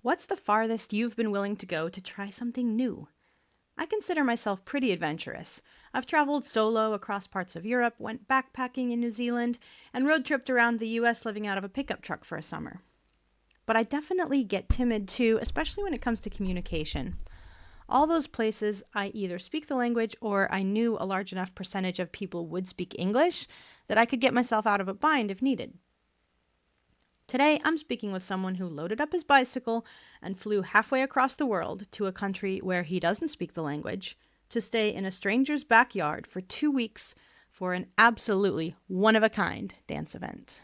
What's the farthest you've been willing to go to try something new? I consider myself pretty adventurous. I've traveled solo across parts of Europe, went backpacking in New Zealand, and road tripped around the US living out of a pickup truck for a summer. But I definitely get timid too, especially when it comes to communication. All those places, I either speak the language or I knew a large enough percentage of people would speak English that I could get myself out of a bind if needed. Today, I'm speaking with someone who loaded up his bicycle and flew halfway across the world to a country where he doesn't speak the language to stay in a stranger's backyard for 2 weeks for an absolutely one of a kind dance event.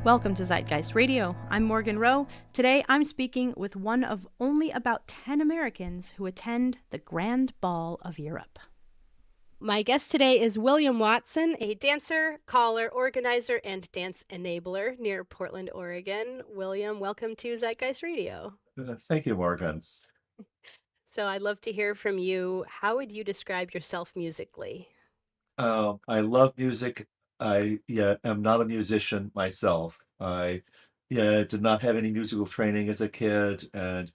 Welcome to Zeitgeist Radio. I'm Morgan Rowe. Today, I'm speaking with one of only about 10 Americans who attend the Grand Bal of Europe. My guest today is William Watson, a dancer, caller, organizer, and dance enabler near Portland, Oregon. William, welcome to Zeitgeist Radio. Thank you, Morgan. So I'd love to hear from you. How would you describe yourself musically? I love music. I am not a musician myself. I did not have any musical training as a kid, and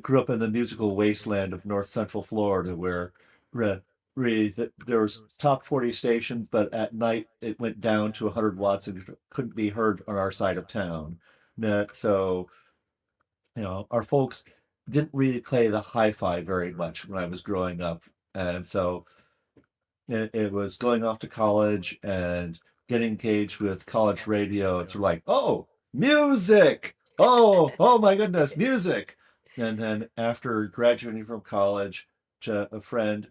grew up in the musical wasteland of North Central Florida, where re, there was top 40 station, but at night it went down to 100 watts and it couldn't be heard on our side of town. So our folks didn't really play the hi-fi very much when I was growing up, and so it was going off to college and getting engaged with college radio. It's like, oh, music! Oh my goodness, music! And then after graduating from college, a friend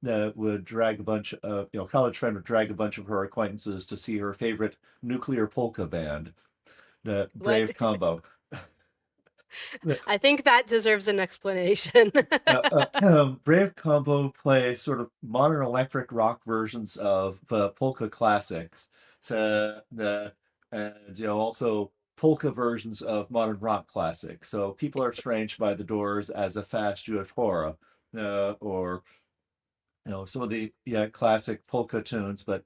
that would drag a bunch of, college friend would drag a bunch of her acquaintances to see her favorite nuclear polka band, the What? Brave Combo. I think that deserves an explanation. Brave Combo play sort of modern electric rock versions of polka classics. So and also polka versions of modern rock classics. So people are strange by the Doors as a fast Jewish horror, or some of the classic polka tunes. But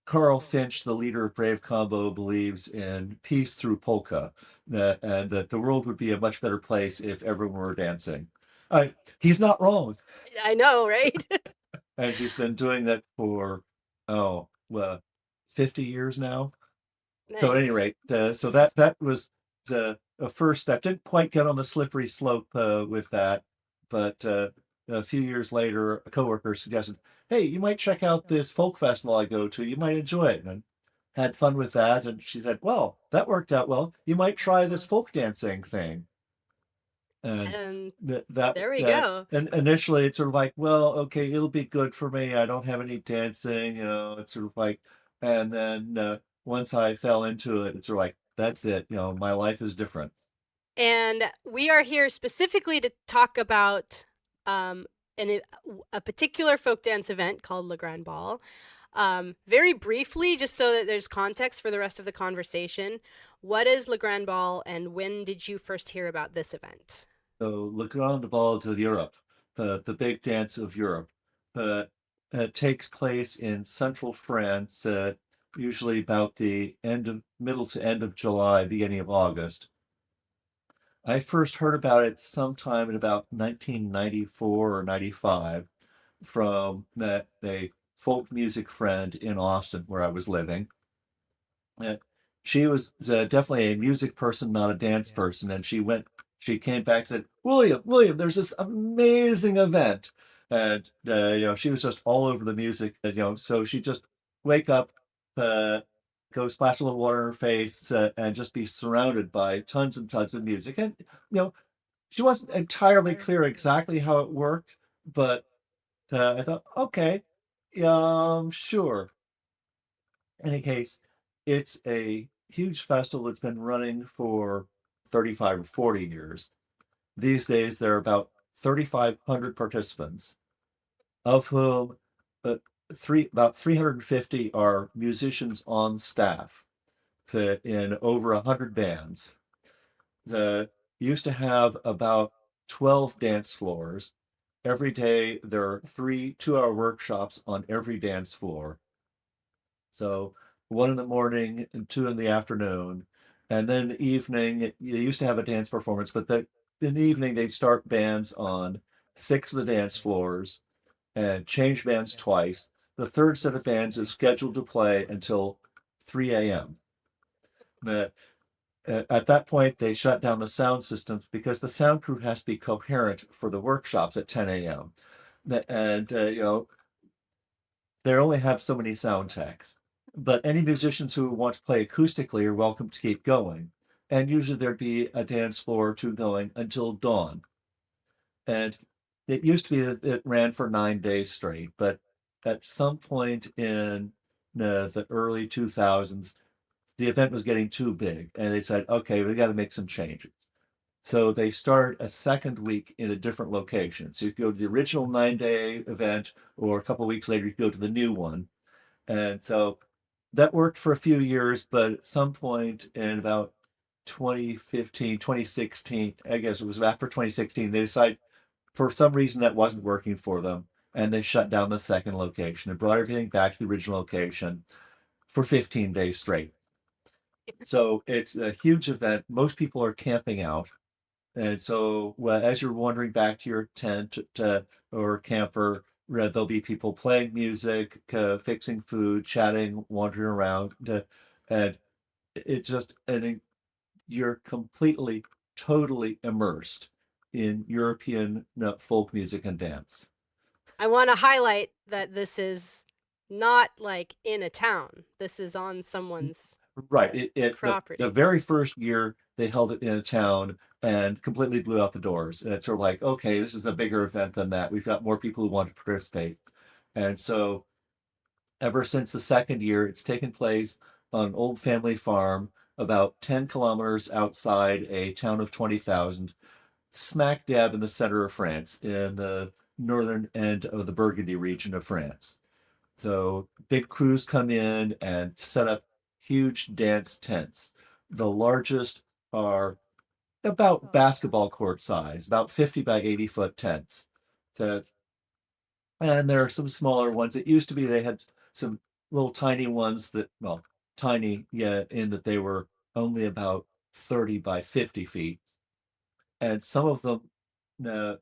Carl Finch, the leader of Brave Combo, believes in peace through polka, and that the world would be a much better place if everyone were dancing. He's not wrong, I know, right? and he's been doing that for well, 50 years now. So at any Nice. rate, so that was a first step. Didn't quite get on the slippery slope with that, but a few years later, a coworker suggested, "Hey, you might check out this folk festival I go to. You might enjoy it." And I had fun with that. And she said, "Well, that worked out well. You might try this folk dancing thing." And And that there we go. and initially it's sort of like, well, okay, it'll be good for me. I don't have any dancing, it's sort of like, and then once I fell into it, it's sort of like, that's it, my life is different. And we are here specifically to talk about um, an, a particular folk dance event called Le Grand Bal. Very briefly, just so that there's context for the rest of the conversation, what is Le Grand Bal and when did you first hear about this event? So Le Grand Bal de Europe, the big dance of Europe, uh, takes place in central France, usually about the middle to end of July, beginning of August. I first heard about it sometime in about 1994 or 95 from a folk music friend in Austin where I was living. Uh, she was definitely a music person, not a dance person, and she came back and said, William, there's this amazing event. And, she was just all over the music, so she just wake up, uh, go splash a little water in her face, and just be surrounded by tons and tons of music. And, she wasn't entirely clear exactly how it worked, but I thought, okay, sure. In any case, it's a huge festival that's been running for 35 or 40 years. These days, there are about 3,500 participants, of whom about 350 are musicians on staff in over 100 bands. The used to have about 12 dance floors. Every day there are 3 2-hour workshops on every dance floor. So one in the morning and two in the afternoon. And then in the evening, they used to have a dance performance, but in the evening they'd start bands on six of the dance floors and change bands twice. The third set of bands is scheduled to play until 3 a.m. At that point, they shut down the sound systems because the sound crew has to be coherent for the workshops at 10 a.m. And they only have so many sound techs. But any musicians who want to play acoustically are welcome to keep going. And usually there'd be a dance floor or two going until dawn. And it used to be that it ran for 9 days straight, but at some point in the early 2000s, the event was getting too big, and they said, okay, we got to make some changes. So they start a second week in a different location. So you go to the original 9 day event, or a couple of weeks later, you go to the new one. And so that worked for a few years, but at some point in about 2015, 2016, I guess it was after 2016, they decided for some reason that wasn't working for them. And they shut down the second location and brought everything back to the original location for 15 days straight. So it's a huge event. Most people are camping out. And so, well, as you're wandering back to your tent or camper, there'll be people playing music, fixing food, chatting, wandering around, and it's just and you're completely, totally immersed in European folk music and dance. I wanna highlight that this is not, like, in a town. This is on someone's Right. The property. very first year they held it in a town and completely blew out the doors. And it's sort of like, okay, this is a bigger event than that. We've got more people who want to participate. And so ever since the second year, it's taken place on an old family farm about 10 kilometers outside a town of 20,000, smack dab in the center of France, in the northern end of the Burgundy region of France. So big crews come in and set up huge dance tents. The largest are about basketball court size, about 50 by 80-foot tents. So, and there are some smaller ones. It used to be they had some little tiny ones that, well, tiny, yeah, in that they were only about 30 by 50 feet. And some of them uh,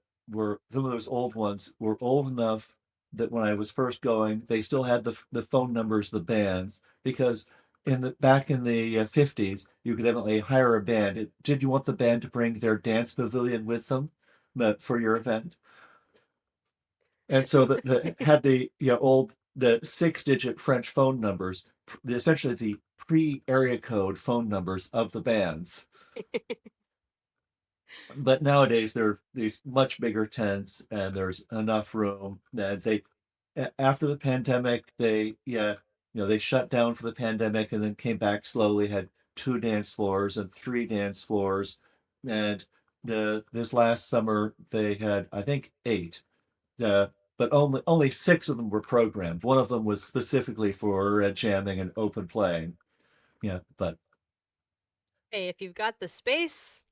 some of those old ones were old enough that when I was first going, they still had the phone numbers of the bands because in the back in the 50s, you could evidently hire a band. Did you want the band to bring their dance pavilion with them for your event? And so the had the old the 6-digit French phone numbers, essentially the pre-area code phone numbers of the bands. But nowadays there are these much bigger tents and there's enough room that after the pandemic they shut down for the pandemic and then came back slowly, had two dance floors and three dance floors, and this last summer they had I think eight, uh, but only six of them were programmed. One of them was specifically for jamming and open playing. Yeah, but Hey, if you've got the space,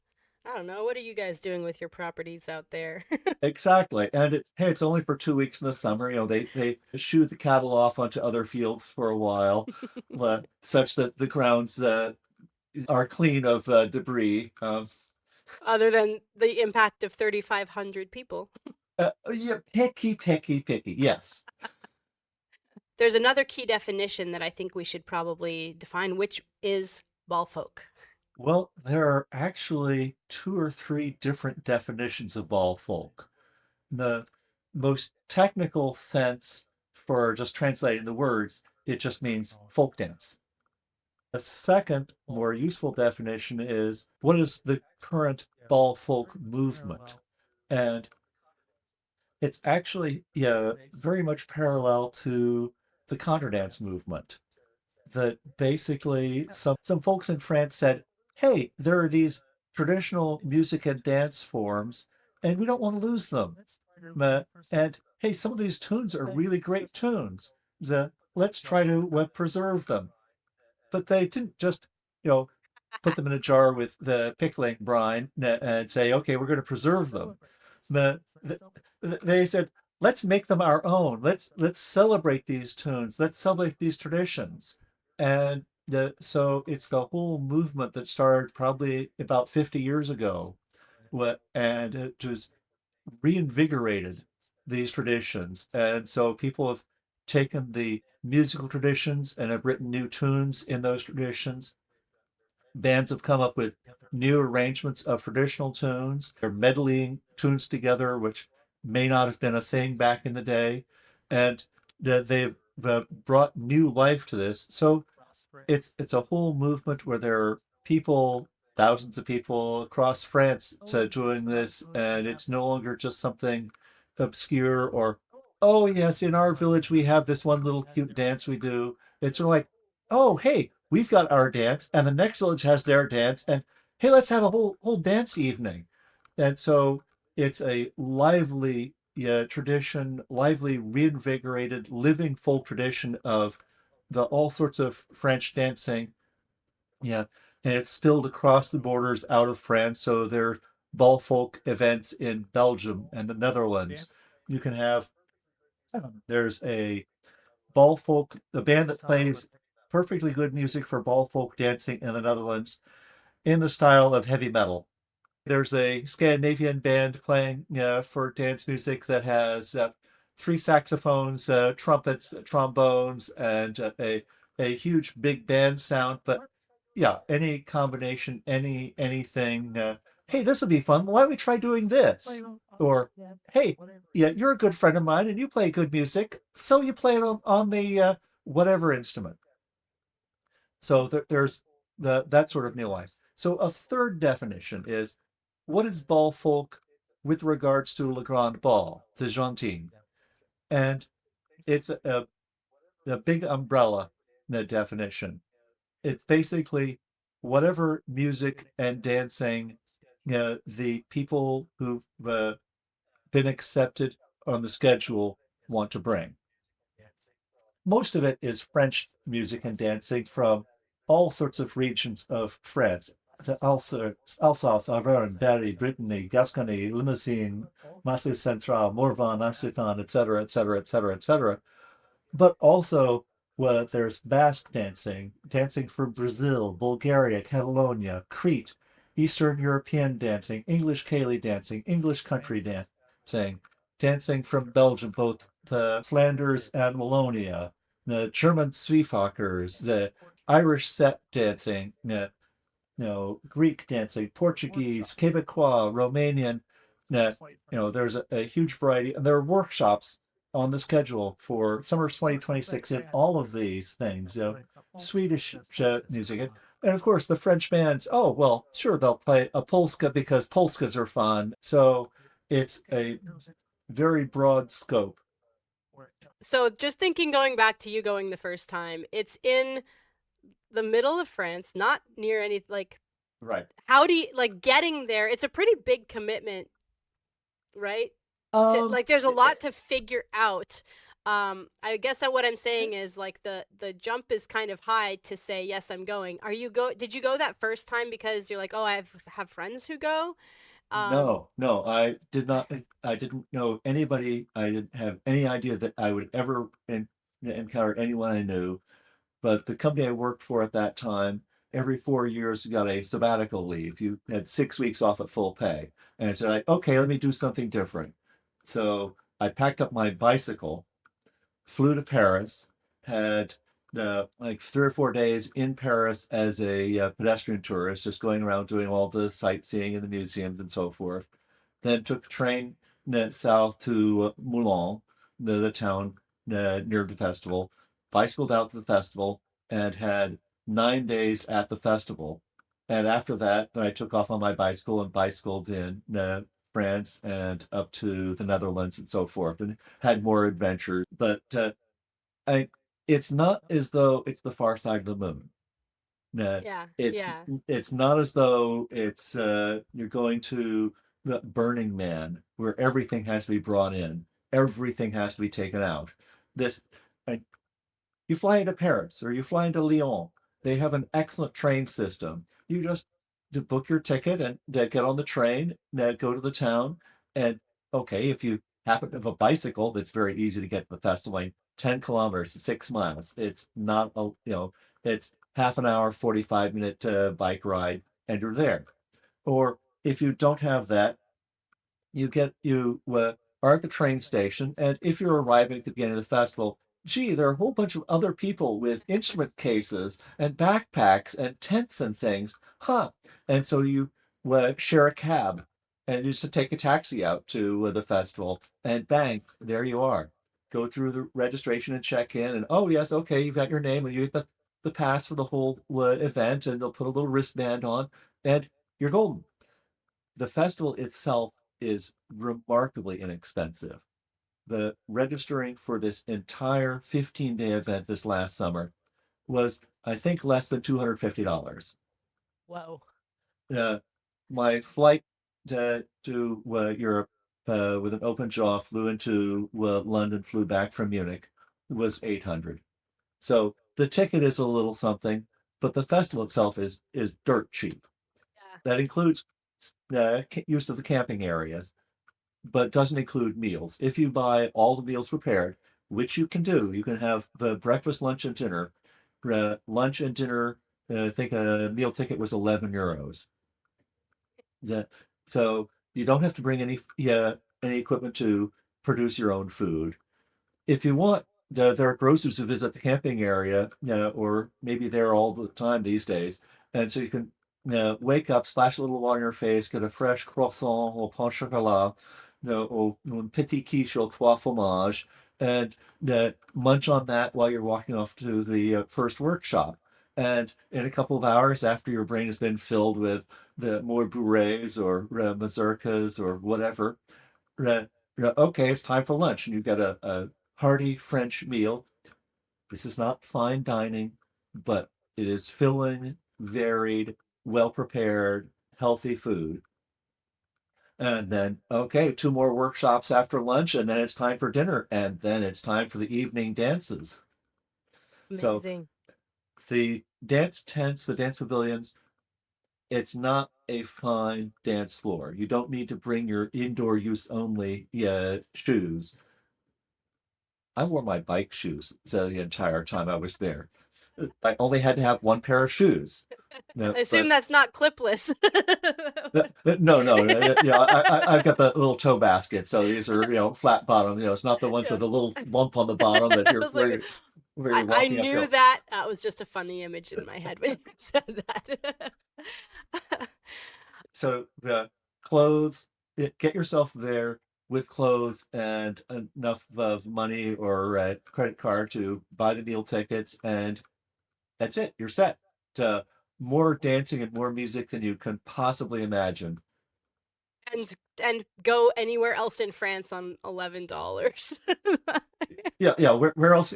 I don't know, what are you guys doing with your properties out there? exactly. And it's only for 2 weeks in the summer. They shoo the cattle off onto other fields for a while, such that the grounds are clean of debris. Other than the impact of 3,500 people. Yeah, picky, picky, picky. Yes. There's another key definition that I think we should probably define, which is Bal Folk. Well, there are actually two or three different definitions of ball folk. The most technical sense for just translating the words, it just means folk dance. A second, more useful definition is what is the current ball folk movement? And it's actually, yeah, very much parallel to the contra dance movement. That basically some folks in France said, hey, there are these traditional music and dance forms, and we don't want to lose them. And hey, some of these tunes are really great tunes. Let's try to preserve them. But they didn't just, you know, put them in a jar with the pickling brine and say, okay, we're going to preserve them. The, the, they said, let's make them our own. Let's celebrate these tunes. Let's celebrate these traditions. And So it's the whole movement that started probably about 50 years ago, and it just reinvigorated these traditions. And so people have taken the musical traditions and have written new tunes in those traditions. Bands have come up with new arrangements of traditional tunes. They're meddling tunes together, which may not have been a thing back in the day. And they've brought new life to this. So it's a whole movement where there are people, thousands of people across France doing this, and it's no longer just something obscure or, oh yes, in our village we have this one little cute dance we do. It's sort of like, oh hey, we've got our dance, and the next village has their dance, and hey, let's have a whole dance evening. And so it's a lively, yeah, tradition, lively, reinvigorated, living folk tradition of the all sorts of French dancing. Yeah, and it's spilled across the borders out of France. So there are Bal Folk events in Belgium and the Netherlands. You can have there's a Bal Folk, the band that plays perfectly good music for Bal Folk dancing in the Netherlands in the style of heavy metal. There's a Scandinavian band playing for dance music that has three saxophones, trumpets, trombones, and a huge big band sound. But yeah, any combination, anything. Hey, this would be fun. Why don't we try doing this? Or hey, yeah, you're a good friend of mine, and you play good music, so you play it on the whatever instrument. So there's that sort of new life. So a third definition is what is bal folk with regards to Le Grand Bal, the Jantine? And it's a big umbrella definition. It's basically whatever music and dancing the people who've been accepted on the schedule want to bring. Most of it is French music and dancing from all sorts of regions of France. Alsace, Auvergne, Berry, Brittany, Gascony, Limousin, Massif Central, Morvan, Occitan, etc., etc., etc., etc. But also, well, there's Basque dancing, dancing from Brazil, Bulgaria, Catalonia, Crete, Eastern European dancing, English ceilidh dancing, English country dancing, dancing from Belgium, both the Flanders and Wallonia, the German Zwiefackers, the Irish set dancing, Greek dancing, Portuguese, Quebecois, Romanian. There's a huge variety, and there are workshops on the schedule for summer 2026 in all of these things. Swedish music, and of course the French bands. Oh well, sure they'll play a polska because polskas are fun. So it's a very broad scope. So just thinking, going back to you going the first time, it's in the middle of France, not near any, like, Right. how do you, like, getting there? It's a pretty big commitment, right? To, Um, like, there's a lot to figure out. I guess that what I'm saying is, like, the jump is kind of high to say yes, I'm going. Did you go that first time because you're like, oh, have friends who go? Um, No, no, I did not. I didn't know anybody. I didn't have any idea that I would ever encounter anyone I knew. But the company I worked for at that time, every 4 years, you got a sabbatical leave. You had 6 weeks off at full pay. And I said, like, okay, let me do something different. So I packed up my bicycle, flew to Paris, had like 3 or 4 days in Paris as a pedestrian tourist, just going around doing all the sightseeing in the museums and so forth. Then took a train south to Moulins, the town near the festival, bicycled out to the festival, and had 9 days at the festival. And after that, then I took off on my bicycle and bicycled in France and up to the Netherlands and so forth, and had more adventures. But I, it's not as though it's the far side of the moon. Uh, yeah, it's yeah. it's not as though it's you're going to the Burning Man where everything has to be brought in, everything has to be taken out. This I, you fly into Paris or you fly into Lyon. They have an excellent train system. You just to book your ticket and get on the train, go to the town, and okay, if you happen to have a bicycle, that's very easy to get to the festival. Like 10 kilometers, 6 miles. It's not a it's half an hour, 45-minute bike ride, and you're there. Or if you don't have that, you are at the train station, and if you're arriving at the beginning of the festival, gee, there are a whole bunch of other people with instrument cases and backpacks and tents and things, huh? And so you share a cab, and you just take a taxi out to the festival, and bang, there you are. Go through the registration and check in, and oh yes, okay, you've got your name, and you get the pass for the whole event, and they'll put a little wristband on, and you're golden. The festival itself is remarkably inexpensive. The registering for this entire 15-day event this last summer was, I think, less than $250. Whoa. Uh, my flight to Europe with an open jaw flew into London, flew back from Munich, was 800. So the ticket is a little something, but the festival itself is dirt cheap. Yeah. That includes use of the camping areas, but doesn't include meals. If you buy all the meals prepared, which you can do, you can have the breakfast, lunch, and dinner. Lunch and dinner, I think a meal ticket was 11 euros. That, so you don't have to bring any equipment to produce your own food. If you want, there are grocers who visit the camping area, or maybe there all the time these days, and so you can wake up, splash a little water in your face, get a fresh croissant or pain chocolat, or un petit quiche au trois fromages, and munch on that while you're walking off to the first workshop. And in a couple of hours, after your brain has been filled with the more bourrées or mazurkas or whatever, uh, okay, it's time for lunch, and you've got a hearty French meal. This is not fine dining, but it is filling, varied, well prepared, healthy food. And then, okay, two more workshops after lunch, and then it's time for dinner, and then it's time for the evening dances. So Amazing. the dance tents, the dance pavilions, it's not a fine dance floor. You don't need to bring your indoor use only shoes. I wore my bike shoes the entire time I was there. I only had to have one pair of shoes. No, I assume but that's not clipless. no, yeah, I've got the little toe basket, so these are flat bottom. It's not the ones Yeah. with a little lump on the bottom that I you're was like, where I, you're I walking knew uphill. that. That was just a funny image in my head when you said that. So the clothes, get yourself there with clothes and enough of money or credit card to buy the meal tickets, and that's it. You're set. More dancing and more music than you can possibly imagine. and go anywhere else in France on $11. Yeah. Where else?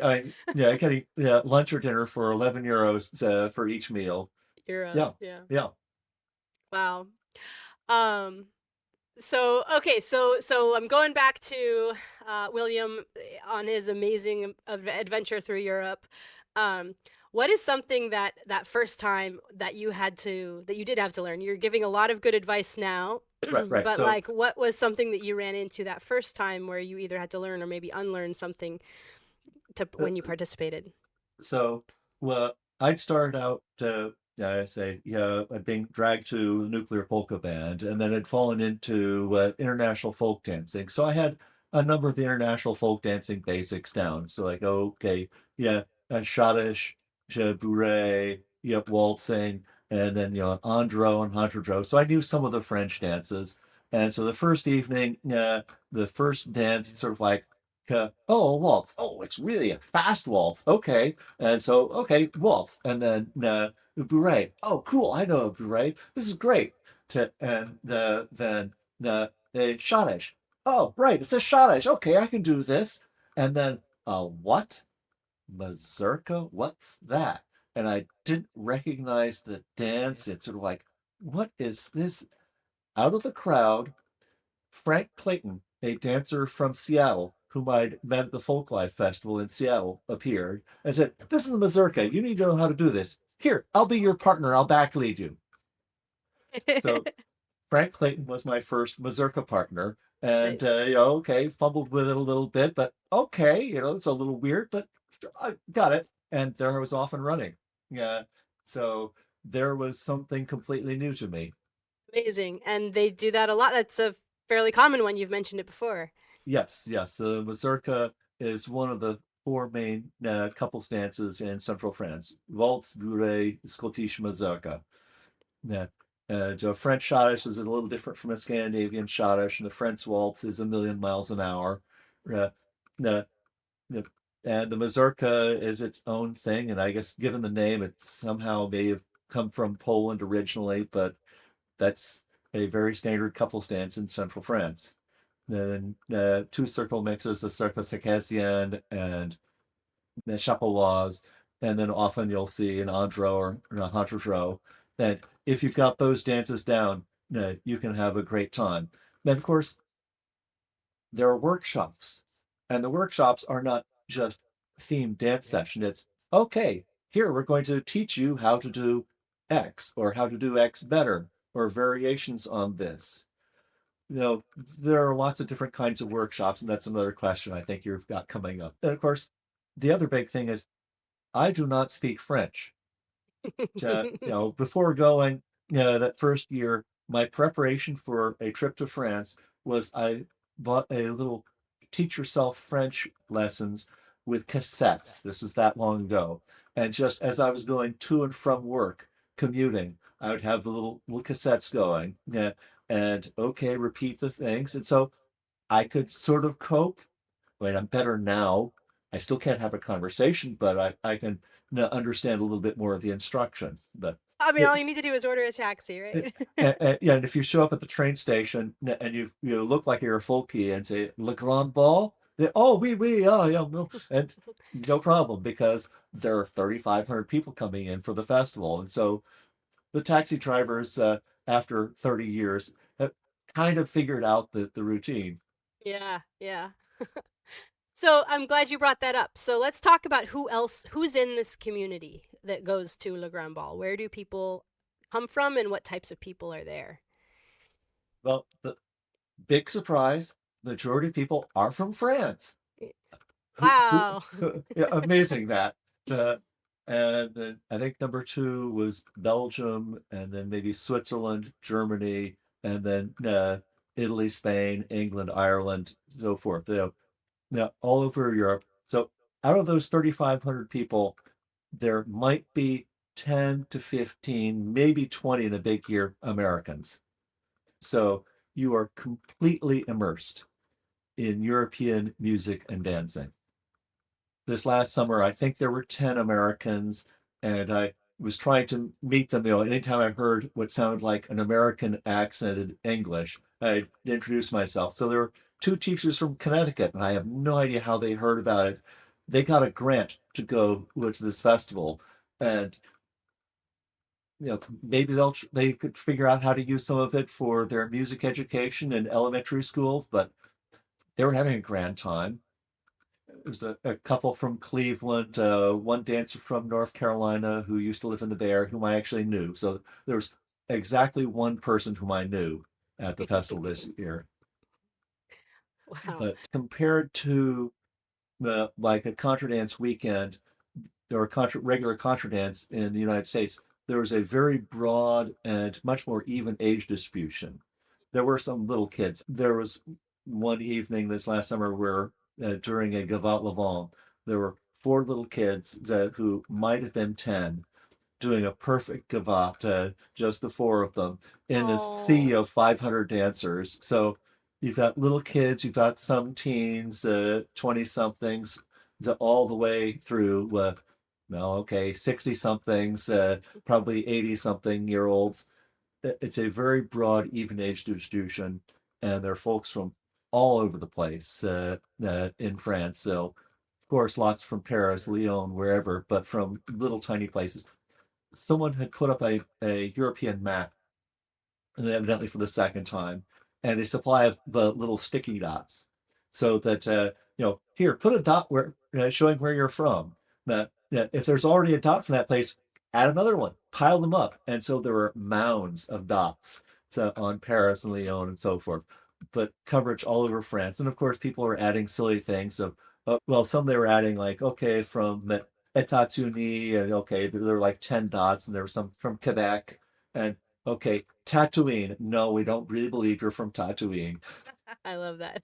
Getting lunch or dinner for 11 euros for each meal. Euros, Yeah, yeah. yeah. Wow. Um, so okay, so I'm going back to William on his amazing adventure through Europe. Um, what is something that first time that you did have to learn? You're giving a lot of good advice now, Right. but like, what was something that you ran into that first time where you either had to learn or maybe unlearn something to Uh, when you participated? So, well, I'd started out, I say, being dragged to the nuclear polka band, and then had fallen into international folk dancing. So I had a number of the international folk dancing basics down. So like, okay, yeah, schottisch, bourrée, waltzing, and then andro and hanterdro. So I knew some of the French dances. And so the first evening, the first dance, sort of like, oh, a waltz. Oh, it's really a fast waltz. Okay. And so, okay, waltz. And then bourrée. Oh, cool. I know a bourrée. This is great. And then the schottisch. Oh, right. It's a schottisch. Okay, I can do this. And then what? Mazurka? What's that? And I didn't recognize the dance. It's sort of like, what is this? Out of the crowd, Frank Clayton, a dancer from Seattle, whom I'd met at the Folklife Festival in Seattle, appeared and said, "This is a mazurka. You need to know how to do this. Here, I'll be your partner. I'll back lead you." So Frank Clayton was my first mazurka partner. And, Nice. okay, fumbled with it a little bit, but okay, it's a little weird, but I got it. And there I was off and running. Yeah. So there was something completely new to me. Amazing. And they do that a lot. That's a fairly common one. You've mentioned it before. Yes, yes. The mazurka is one of the four main couple dances in central France: waltz, bourrée, Scottish mazurka. Yeah. The French schottische is a little different from a Scandinavian schottische, and the French waltz is a million miles an hour. Uh, the, the, and the mazurka is its own thing, and I guess given the name, it somehow may have come from Poland originally, but that's a very standard couple dance in central France. Then two circle mixes, the circle circassienne and the chapeloise, and then often you'll see an andro or a hantro. That if you've got those dances down, you can have a great time. Then, of course, there are workshops, and the workshops are not just themed dance session. It's okay. Here we're going to teach you how to do X or how to do X better or variations on this. You know, there are lots of different kinds of workshops, and that's another question I think you've got coming up. And of course, the other big thing is I do not speak French. Before going, that first year, my preparation for a trip to France was I bought a little teach yourself French lessons with cassettes. This is that long ago. And just as I was going to and from work, commuting, I would have the little cassettes going. Yeah. And okay, repeat the things. And so I could sort of cope. I mean, I'm better now. I still can't have a conversation, but I can understand a little bit more of the instructions. But I mean, all you it's need to do is order a taxi, right? yeah, and if you show up at the train station and you look like you're a folkie and say Le Grand Bal, oh oui, yeah, no, and no problem because there are 3,500 people coming in for the festival, and so the taxi drivers after 30 years have kind of figured out the routine. Yeah, yeah. So I'm glad you brought that up. So let's talk about who's in this community that goes to Le Grand Bal. Where do people come from and what types of people are there? Well, the big surprise, majority of people are from France. Who Wow. yeah, amazing that. Uh, and then I think number two was Belgium, and then maybe Switzerland, Germany, and then Italy, Spain, England, Ireland, so forth. All over Europe. So out of those 3,500 people, there might be 10 to 15, maybe 20 in a big year Americans. So you are completely immersed in European music and dancing. This last summer, I think there were 10 Americans, and I was trying to meet them. Anytime I heard what sounded like an American accented English, I'd introduce myself. So there were two teachers from Connecticut, and I have no idea how they heard about it. They got a grant to go to this festival, and maybe they could figure out how to use some of it for their music education in elementary schools, but they were having a grand time. There's a couple from Cleveland, one dancer from North Carolina who used to live in the Bay Area, whom I actually knew. So there was exactly one person whom I knew at the festival this year. Wow. But compared to like a contra dance weekend or regular contra dance in the United States, there was a very broad and much more even age distribution. There were some little kids. There was one evening this last summer where during a Gavotte Levant, there were four little kids who might have been 10 doing a perfect gavotte, just the four of them, in a sea Oh. of 500 dancers. So you've got little kids, you've got some teens, 20 somethings, all the way through, well, okay, 60 somethings, probably 80 something year olds. It's a very broad, even age distribution, and there are folks from all over the place in France. So, of course, lots from Paris, Lyon, wherever, but from little tiny places. Someone had put up a European map, and evidently for the second time, and a supply of the little sticky dots, so that here, put a dot where showing where you're from. That if there's already a dot from that place, add another one, pile them up, and so there were mounds of dots on Paris and Lyon and so forth. But coverage all over France, and of course, people were adding silly things of well, some they were adding like okay from Etats-Unis, and okay, there were like 10 dots, and there were some from Quebec, and okay, Tatooine. No, we don't really believe you're from Tatooine. I love that.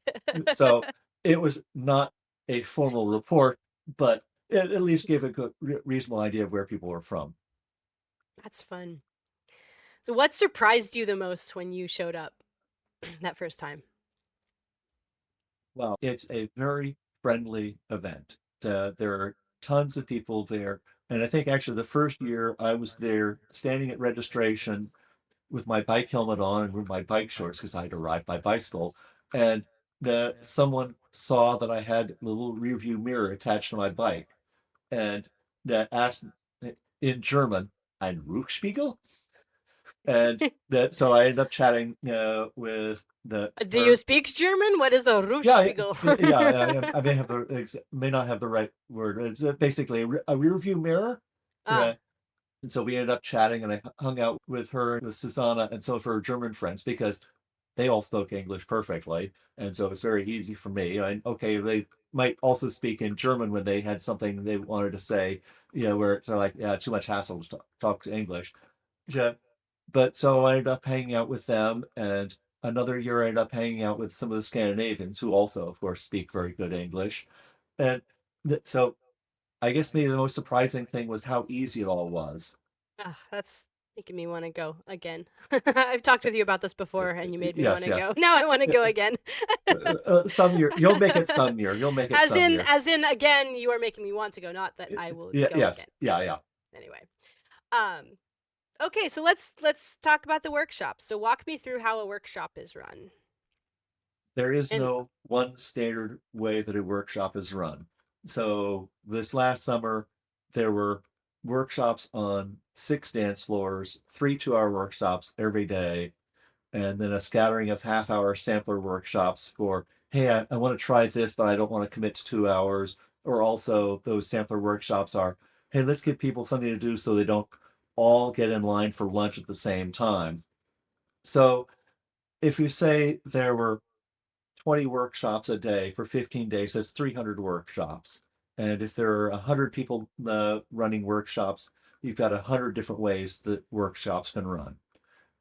So it was not a formal report, but it at least gave a good, reasonable idea of where people were from. That's fun. So what surprised you the most when you showed up that first time? Well, it's a very friendly event. There are tons of people there. And I think actually the first year I was there standing at registration with my bike helmet on and with my bike shorts because I had to ride my bicycle. And someone saw that I had a little rear view mirror attached to my bike and asked in German, ein Rückspiegel? And that so I ended up chatting with the Do you her. speak German? What is a Yeah, Rufspiegel? yeah, I may have may not have the right word. It's basically a rear view mirror. Ah, And so we ended up chatting, and I hung out with her, with Susanna, and some of her German friends because they all spoke English perfectly, and so it was very easy for me. And okay, they might also speak in German when they had something they wanted to say, where it's like, yeah, too much hassle to talk to English. Yeah, but so I ended up hanging out with them, and another year I ended up hanging out with some of the Scandinavians who also, of course, speak very good English. And so I guess maybe the most surprising thing was how easy it all was. that's making me want to go again. I've talked with you about this before, and you made me want Yes, to go. yes. Now I want to Yeah, go again. some year you'll make it some year. You'll make it some year. As in, again, you are making me want to go. Not that I will Yeah, go yes, again. yeah, yeah. Anyway, um, okay, so let's talk about the workshop. So walk me through how a workshop is run. There is And no one standard way that a workshop is run. So this last summer, there were workshops on 6 dance floors, 3 2-hour workshops every day, and then a scattering of half-hour sampler workshops for, hey, I want to try this, but I don't want to commit to 2 hours. Or also those sampler workshops are, hey, let's give people something to do so they don't all get in line for lunch at the same time. So if you say there were 20 workshops a day for 15 days, that's 300 workshops. And if there are 100 people running workshops, you've got 100 different ways that workshops can run.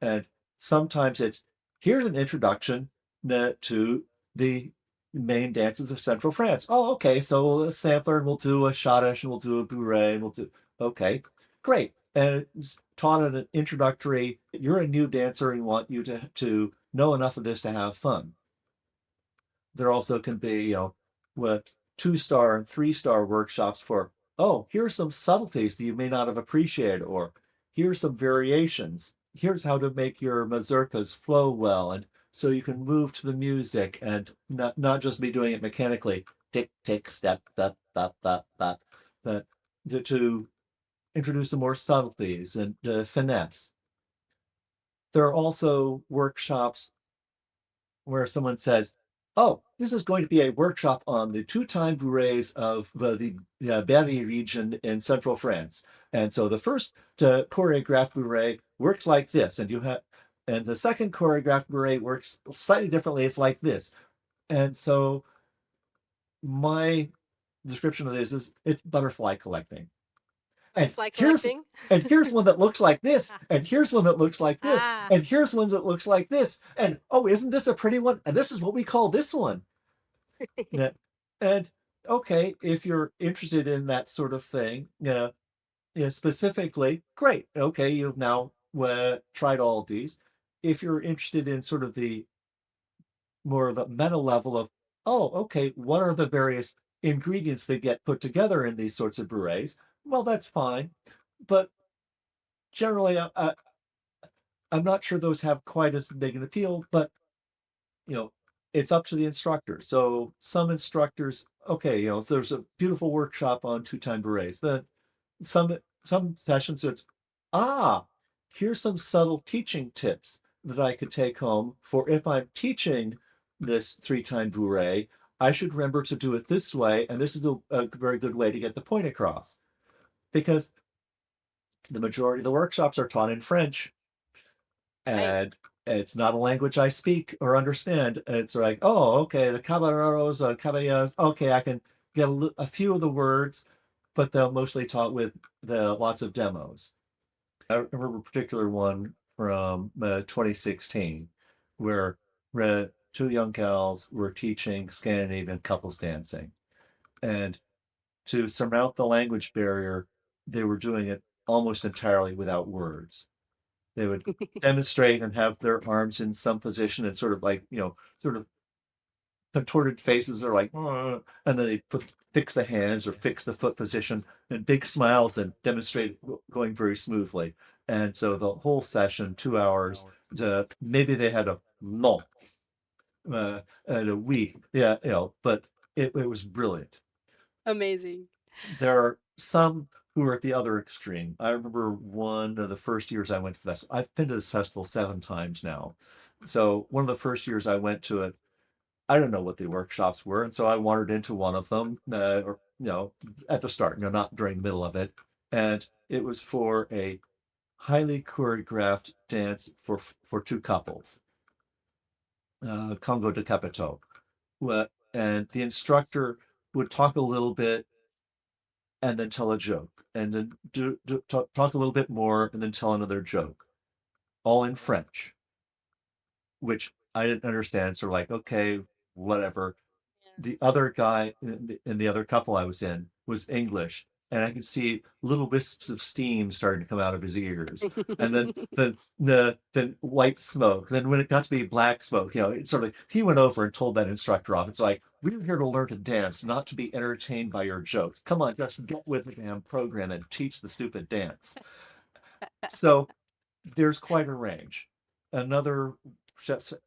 And sometimes it's, here's an introduction to the main dances of Central France. Oh, okay, so a sampler, and we'll do a schottische, and we'll do a bourrée, and we'll do, okay, great. And it's taught at an introductory, you're a new dancer and want you to know enough of this to have fun. There also can be, with 2-star and 3-star workshops for, oh, here's some subtleties that you may not have appreciated, or here's some variations. Here's how to make your mazurkas flow well, and so you can move to the music and not just be doing it mechanically, tick, tick, step, that, that, that, that, that to introduce some more subtleties and finesse. There are also workshops where someone says, "Oh, this is going to be a workshop on the two-time bourrées of the Berry region in central France. And so the first choreographed bourrée works like this, and the second choreographed bourrée works slightly differently. It's like this." And so my description of this is it's butterfly collecting. And butterfly here's collecting. one that looks like this, and here's one that looks like this, Ah, and here's one that looks like this, and oh, isn't this a pretty one? And this is what we call this one. Yeah. And okay, if you're interested in that sort of thing, yeah, specifically, great. Okay, you've now tried all of these. If you're interested in sort of the more of the meta level of, oh, okay, what are the various ingredients that get put together in these sorts of berets? Well, that's fine. But generally, I'm not sure those have quite as big an appeal, but you know, it's up to the instructor. So some instructors, okay, if there's a beautiful workshop on two-time berets, then some sessions it's, ah, here's some subtle teaching tips that I could take home for if I'm teaching this three-time beret, I should remember to do it this way, and this is a very good way to get the point across. Because the majority of the workshops are taught in French, right. and it's not a language I speak or understand. It's like, oh, okay, the caballeros, caballeros. Okay, I can get a few of the words, but they'll mostly taught with the lots of demos. I remember a particular one from 2016 where two young gals were teaching Scandinavian couples dancing. And to surmount the language barrier, they were doing it almost entirely without words. They would demonstrate and have their arms in some position and sort of like, sort of contorted faces are like, and then they fix the hands or fix the foot position and big smiles and demonstrate going very smoothly. And so the whole session, 2 hours, maybe they had a no and a week, yeah, but it was brilliant. Amazing. There are some who are at the other extreme. I remember one of the first years I went to this. I've been to this festival 7 times now. So one of the first years I went to it, I don't know what the workshops were, and so I wandered into one of them, or at the start, not during the middle of it, and it was for a highly choreographed dance for two couples, Congo de Capito, and the instructor would talk a little bit and then tell a joke, and then talk a little bit more and then tell another joke, all in French, which I didn't understand. So like, okay, whatever. The other guy in the other couple I was in was English, and I could see little wisps of steam starting to come out of his ears, and then the white smoke. Then when it got to be black smoke, it's sort of he went over and told that instructor off. It's like we're here to learn to dance, not to be entertained by your jokes. Come on, just get with the damn program and teach the stupid dance. So there's quite a range. Another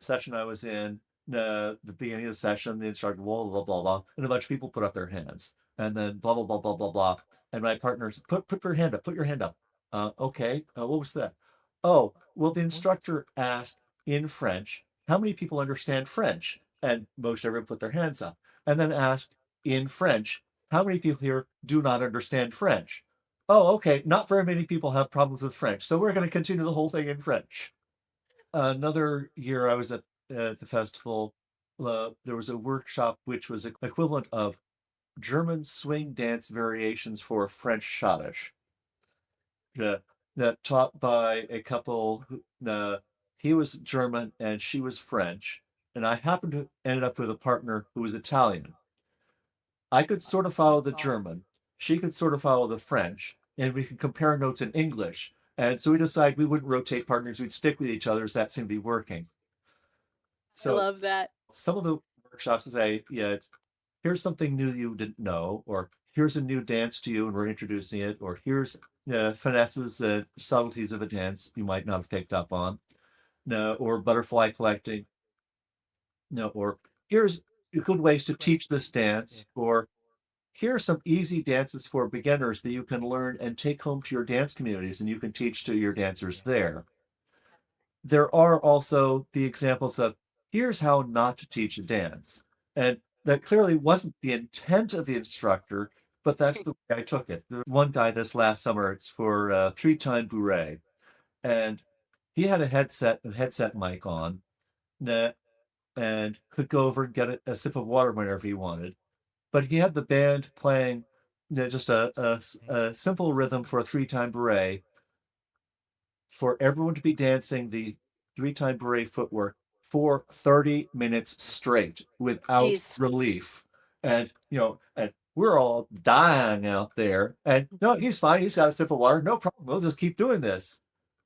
session I was in, the beginning of the session, the instructor, blah, blah, blah, blah, and a bunch of people put up their hands. And then blah, blah, blah, blah, blah, blah. And my partner's, put your hand up, put your hand up. Okay, what was that? Oh, well, the instructor asked in French, how many people understand French? And most everyone put their hands up. And then asked in French, how many people here do not understand French? Oh, okay. Not very many people have problems with French, so we're going to continue the whole thing in French. Another year I was at the festival, there was a workshop which was equivalent of German swing dance variations for French schottische. Uh, that taught by a couple who, he was German and she was French, and I happened to end up with a partner who was Italian. I could sort of follow the German. She could sort of follow the French, and we could compare notes in English. And so we decided we wouldn't rotate partners, we'd stick with each other as that seemed to be working. I So love that. some of the workshops say, yeah, it's here's something new you didn't know, or here's a new dance to you and we're introducing it, or here's finesses, subtleties of a dance you might not have picked up on, no, or butterfly collecting, no, or here's good ways to teach this dance, or here are some easy dances for beginners that you can learn and take home to your dance communities and you can teach to your dancers there. There are also the examples of here's how not to teach a dance. And that clearly wasn't the intent of the instructor, but that's the way I took it. There was one guy this last summer, it's for three-time bourrée, and he had a headset mic on, and could go over and get a sip of water whenever he wanted, but he had the band playing just a simple rhythm for a three-time beret for everyone to be dancing the three-time beret footwork for 30 minutes straight without Jeez. relief. And and we're all dying out there. And no, he's fine. He's got a sip of water. No problem. We'll just keep doing this.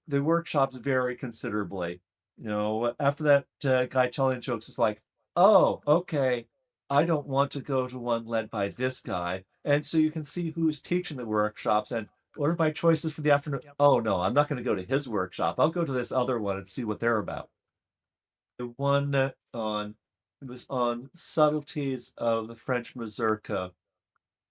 The workshops vary considerably. After that guy telling jokes, it's like, oh, okay, I don't want to go to one led by this guy. And so you can see who's teaching the workshops and what are my choices for the afternoon. Oh, no, I'm not going to go to his workshop. I'll go to this other one and see what they're about. The one it was on subtleties of the French mazurka,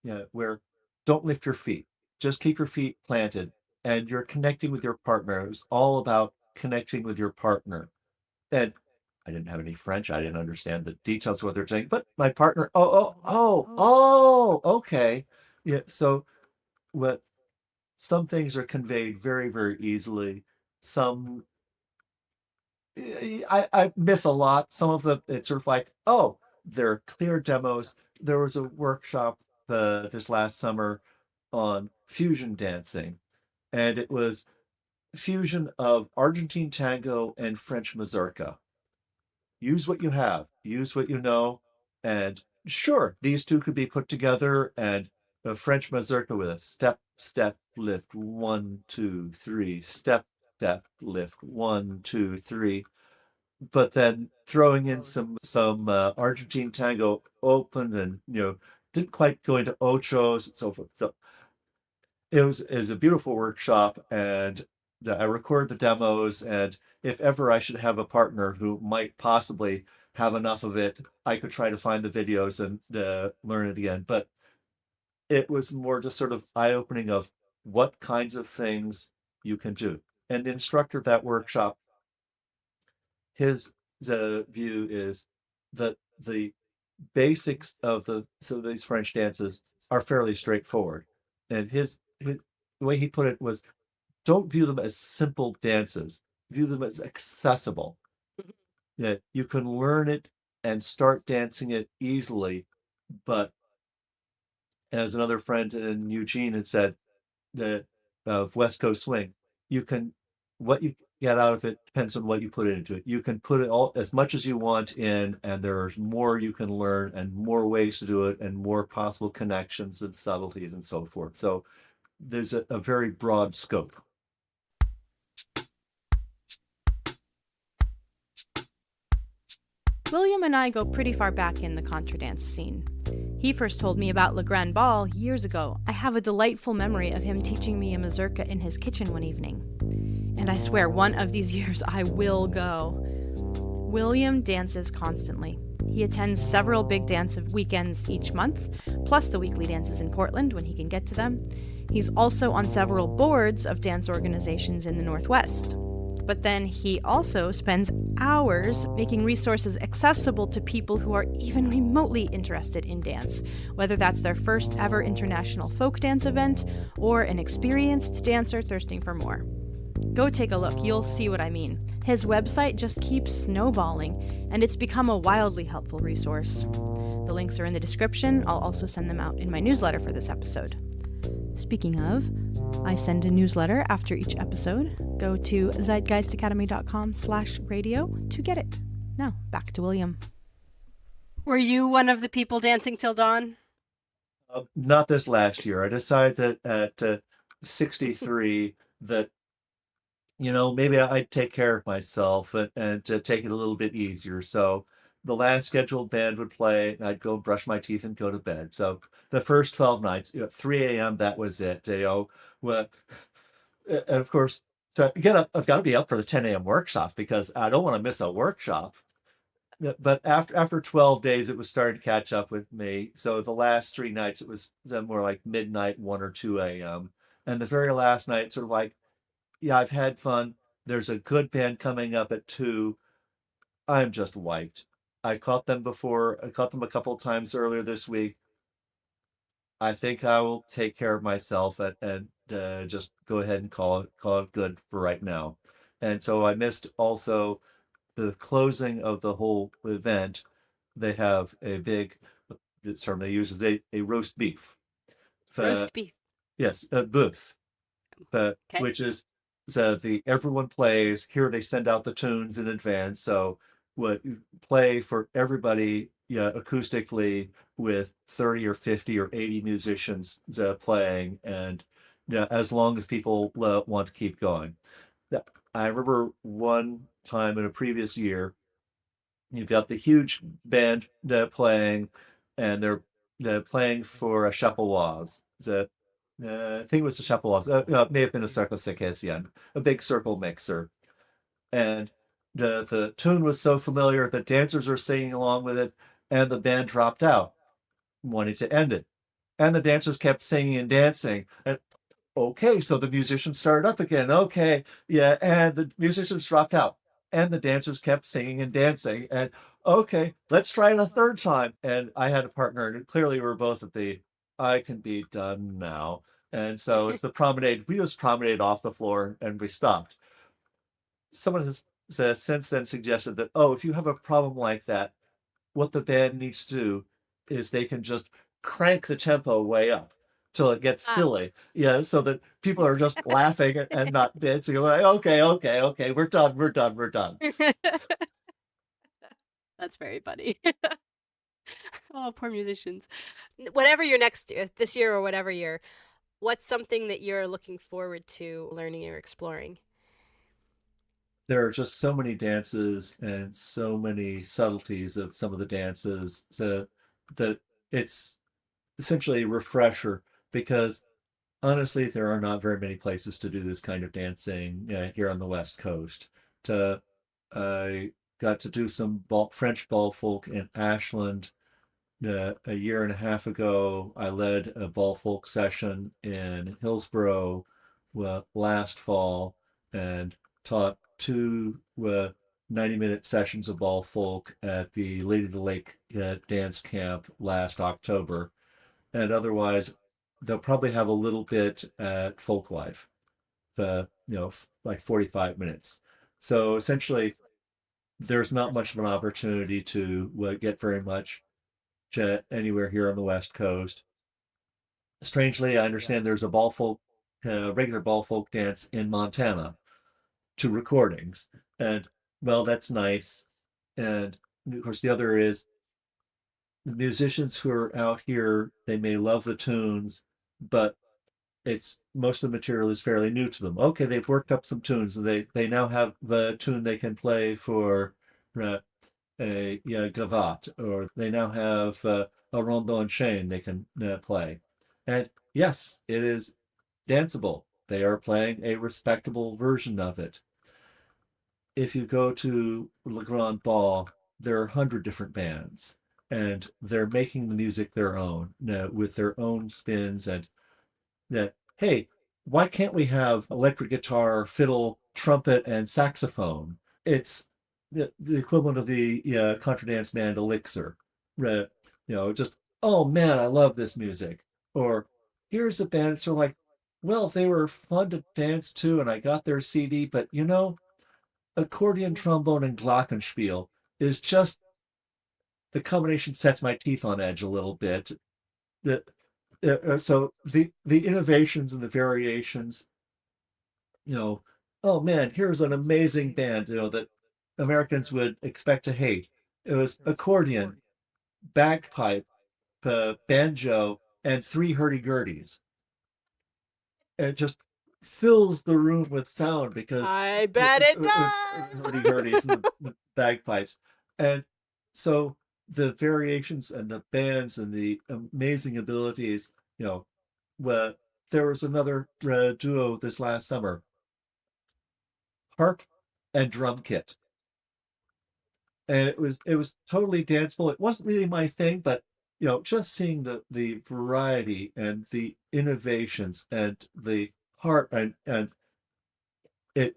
yeah, where don't lift your feet, just keep your feet planted, and you're connecting with your partner. It was all about connecting with your partner. And I didn't have any French. I didn't understand the details of what they're saying, but my partner, okay. Yeah. So what some things are conveyed very, very easily. Some I miss a lot. Some of them it's sort of like, oh, they're clear demos. There was a workshop this last summer on fusion dancing, and it was fusion of Argentine tango and French mazurka. Use what you have, use what you know, and sure, these two could be put together, and a French mazurka with a step, step, lift, 1, 2, 3, step, step, lift, 1, 2, 3. But then throwing in some Argentine tango open, and didn't quite go into ochos and so forth. So it was a beautiful workshop, and I recorded the demos. And if ever I should have a partner who might possibly have enough of it, I could try to find the videos and learn it again. But it was more just sort of eye opening of what kinds of things you can do. And the instructor of that workshop, his the view is that the basics of these French dances are fairly straightforward. And his the way he put it was, don't view them as simple dances, view them as accessible, that you can learn it and start dancing it easily. But as another friend in Eugene had said, that of West Coast swing, you can what you get out of it depends on what you put into it. You can put it all as much as you want in, and there's more you can learn and more ways to do it and more possible connections and subtleties and so forth. So there's a very broad scope. William and I go pretty far back in the contradance scene. He first told me about Le Grand Bal years ago. I have a delightful memory of him teaching me a mazurka in his kitchen one evening. And I swear one of these years I will go. William dances constantly. He attends several big dance weekends each month, plus the weekly dances in Portland when he can get to them. He's also on several boards of dance organizations in the Northwest. But then he also spends hours making resources accessible to people who are even remotely interested in dance, whether that's their first ever international folk dance event or an experienced dancer thirsting for more. Go take a look, you'll see what I mean. His website just keeps snowballing, and it's become a wildly helpful resource. The links are in the description. I'll also send them out in my newsletter for this episode. Speaking of, I send a newsletter after each episode. Go to zeitgeistacademy.com/radio to get it. Now, back to William. Were you one of the people dancing till dawn? Not this last year. I decided that at 63 that maybe I'd take care of myself and to take it a little bit easier. So the last scheduled band would play, and I'd go brush my teeth and go to bed. So the first 12 nights, 3 a.m., that was it. Well, and of course, so I've got to be up for the 10 a.m. workshop because I don't want to miss a workshop. But after 12 days, it was starting to catch up with me. So the last 3 nights, it was then more like midnight, 1 or 2 a.m. And the very last night, sort of like, yeah, I've had fun. There's a good band coming up at 2. I'm just wiped. I caught them before. I caught them a couple of times earlier this week. I think I will take care of myself and just go ahead and call it good for right now. And so I missed also the closing of the whole event. They have a big, the term they use is a roast beef. Roast beef. Yes, a booth. Okay. Which is the everyone plays. Here they send out the tunes in advance. So what you play for everybody, yeah, acoustically with 30 or 50 or 80 musicians playing, and yeah, as long as people want to keep going. I remember one time in a previous year, you've got the huge band playing, and they're playing for a Chapeloise. I think it was a Chapeloise. May have been a Circle Circassian, a big circle mixer. And the tune was so familiar that dancers were singing along with it, and the band dropped out, wanting to end it. And the dancers kept singing and dancing. And okay, so the musicians started up again. Okay, yeah, and the musicians dropped out, and the dancers kept singing and dancing. And okay, let's try it a third time. And I had a partner, and clearly we were both at the I can be done now. And so it's the promenade. We just promenade off the floor, and we stopped. Someone has since then suggested that, oh, if you have a problem like that, what the band needs to do is they can just crank the tempo way up. till it gets Ah. silly. Yeah, so that people are just laughing and not dancing. You're like, okay, okay, okay, we're done, we're done, we're done. That's very funny. Oh, poor musicians. Whatever your next this year or whatever year, what's something that you're looking forward to learning or exploring? There are just so many dances and so many subtleties of some of the dances, so that it's essentially a refresher, because honestly, there are not very many places to do this kind of dancing here on the West Coast. To I got to do some French bal folk in Ashland a year and a half ago. I led a bal folk session in Hillsborough last fall, and taught two 90-minute sessions of bal folk at the Lady of the Lake dance camp last October. And otherwise, they'll probably have a little bit at Folklife, like 45 minutes. So essentially, there's not much of an opportunity to get very much anywhere here on the West Coast. Strangely, I understand there's a ball folk, regular ball folk dance in Montana to recordings, and well, that's nice. And of course, the other is the musicians who are out here. They may love the tunes, but it's most of the material is fairly new to them. Okay, they've worked up some tunes, and they now have the tune they can play for uh, a gavotte, or they now have a rondeau and chain they can play. And yes, it is danceable. They are playing a respectable version of it. If you go to Le Grand Bal, there are 100 different bands, and they're making the music their own, with their own spins, and that, hey, why can't we have electric guitar, fiddle, trumpet, and saxophone? It's the equivalent of the contra dance band Elixir. Just, oh man, I love this music. Or here's a band, it's sort of like, well, they were fun to dance to, and I got their CD, but accordion, trombone, and glockenspiel is just the combination sets my teeth on edge a little bit. The so the innovations and the variations, you know, oh man, here's an amazing band, that Americans would expect to hate. It was accordion, bagpipe, banjo, and three hurdy-gurdies. It just fills the room with sound because I bet it hurdy-gurdies and does. the bagpipes. And so the variations and the bands and the amazing abilities, well, there was another duo this last summer, harp and drum kit, and it was totally danceable. It wasn't really my thing, but just seeing the variety and the innovations and the heart, and it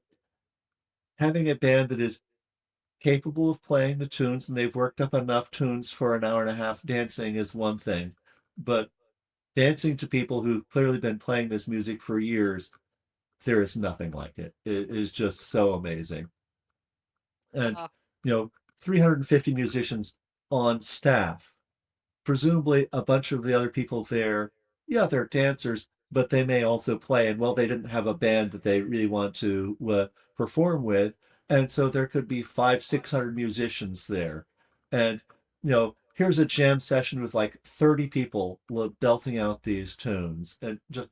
having a band that is capable of playing the tunes, and they've worked up enough tunes for an hour and a half dancing, is one thing, but dancing to people who've clearly been playing this music for years, there is nothing like it. It is just so amazing. And, Oh, 350 musicians on staff, presumably a bunch of the other people there, yeah, they're dancers, but they may also play. And well, they didn't have a band that they really want to perform with. And so there could be 600 musicians there. And, here's a jam session with like 30 people belting out these tunes. And just